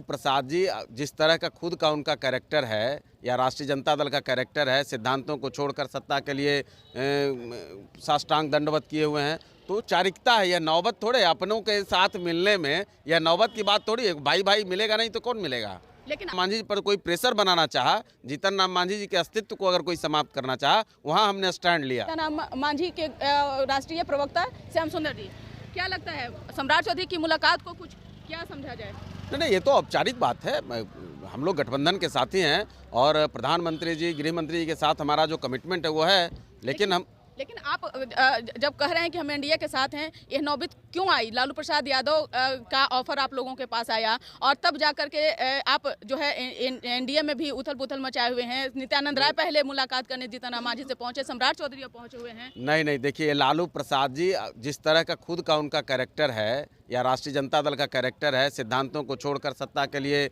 प्रसाद जी जिस तरह का खुद का उनका कैरेक्टर है या राष्ट्रीय जनता दल का कैरेक्टर है, सिद्धांतों को छोड़कर सत्ता के लिए साष्टांग दंडवत किए हुए हैं, तो चारिकता है। यह नौबत थोड़े अपनों के साथ मिलने में, यह नौबत की बात थोड़ी है। भाई भाई मिलेगा नहीं तो कौन मिलेगा। लेकिन मांझी जी पर कोई प्रेशर बनाना चाहा, जीतन राम मांझी जी के अस्तित्व को अगर कोई समाप्त करना चाहा, वहाँ हमने स्टैंड लिया। जीतन राम मांझी के राष्ट्रीय प्रवक्ता श्याम सुंदर जी, क्या लगता है सम्राट चौधरी की मुलाकात को कुछ क्या समझा जाए? नहीं, ये तो औपचारिक बात है। हम लोग गठबंधन के साथी हैं और प्रधानमंत्री जी, गृह मंत्री जी के साथ हमारा जो कमिटमेंट है वो है। लेकिन आप जब कह रहे हैं कि हम एनडीए के साथ हैं, यह नौबत क्यों आई? लालू प्रसाद यादव का ऑफर आप लोगों के पास आया और तब जाकर के आप जो है एनडीए में भी उथल पुथल मचाए हुए हैं। नित्यानंद राय पहले मुलाकात करने जीतन राम मांझी से पहुंचे, सम्राट चौधरी अब पहुंचे हुए हैं। नहीं, देखिए लालू प्रसाद जी जिस तरह का खुद का उनका कैरेक्टर है या राष्ट्रीय जनता दल का कैरेक्टर है, सिद्धांतों को छोड़कर सत्ता के लिए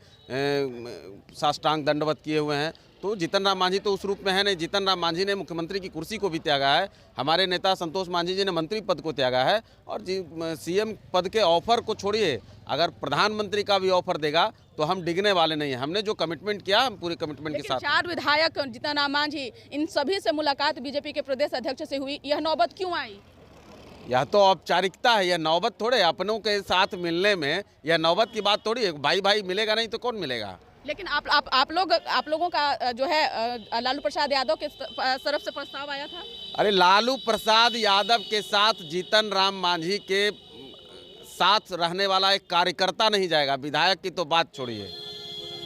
साष्टांग दंडवत किए हुए हैं, तो जीतन राम मांझी तो उस रूप में है नहीं। जीतन राम मांझी ने मुख्यमंत्री की कुर्सी को भी त्यागा है, हमारे नेता संतोष मांझी जी ने मंत्री पद को त्यागा है, और सीएम पद के ऑफर को छोड़िए, अगर प्रधानमंत्री का भी ऑफर देगा तो हम डिगने वाले नहीं हैं। हमने जो कमिटमेंट किया, हम पूरे कमिटमेंट के साथ। 4 विधायक जीतन राम मांझी, इन सभी से मुलाकात बीजेपी के प्रदेश अध्यक्ष से हुई, यह नौबत क्यों आई? यह तो औपचारिकता है। यह नौबत थोड़े अपनों के साथ मिलने में, यह नौबत की बात थोड़ी है। भाई भाई मिलेगा नहीं तो कौन मिलेगा। लेकिन आप लोगों का जो है लालू प्रसाद यादव के तरफ से प्रस्ताव आया था। अरे लालू प्रसाद यादव के साथ जीतन राम मांझी के साथ रहने वाला एक कार्यकर्ता नहीं जाएगा। विधायक की तो बात छोड़िए।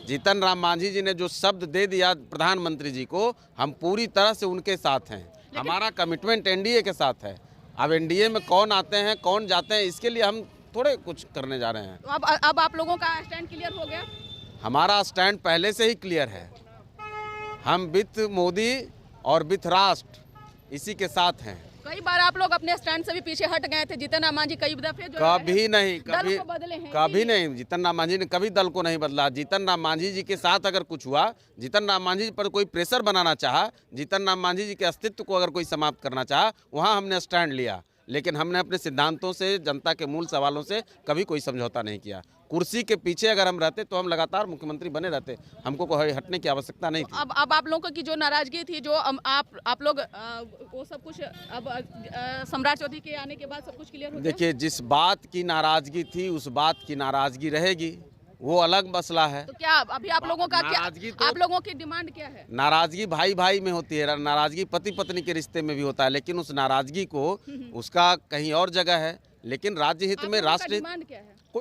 जीतन राम मांझी जी ने जो शब्द दे दिया प्रधानमंत्री जी को, हम पूरी तरह से उनके साथ हैं। हमारा कमिटमेंट एनडीए के साथ है। अब एनडीए में कौन आते हैं कौन जाते हैं, इसके लिए हम थोड़े कुछ करने जा रहे हैं। तो अब आप लोगों का स्टैंड क्लियर हो गया? हमारा स्टैंड पहले से ही क्लियर है। हम विथ मोदी और विथ राष्ट्र इसी के साथ हैं। कई बार आप लोग अपने स्टैंड से भी पीछे हट गए थे। जीतन राम मांझी कई दफे जो कभी नहीं, कभी नहीं। जीतन राम मांझी ने कभी दल को नहीं बदला। जीतन राम मांझी जी के साथ अगर कुछ हुआ, जीतन राम मांझी पर कोई प्रेशर बनाना चाहा, जीतन राम मांझी जी के अस्तित्व को अगर कोई समाप्त करना चाहा, वहाँ हमने स्टैंड लिया। लेकिन हमने अपने सिद्धांतों से, जनता के मूल सवालों से कभी कोई समझौता नहीं किया। कुर्सी के पीछे अगर हम रहते तो हम लगातार मुख्यमंत्री बने रहते, हमको कोई हटने की आवश्यकता नहीं थी। अब आप लोगों की जो नाराजगी थी, जो आप लोग वो सब कुछ अब सम्राट चौधरी के आने के बाद सब कुछ क्लियर हो गया? देखिए, जिस बात की नाराजगी थी उस बात की नाराजगी रहेगी, वो अलग मसला है। तो क्या अभी आप लोगों का क्या, आप लोगों की डिमांड क्या है? नाराजगी भाई भाई में होती है, नाराजगी पति पत्नी के रिश्ते में भी होता है, लेकिन उस नाराजगी को उसका कहीं और जगह है। लेकिन राज्य हित में, राष्ट्र डिमांड क्या है?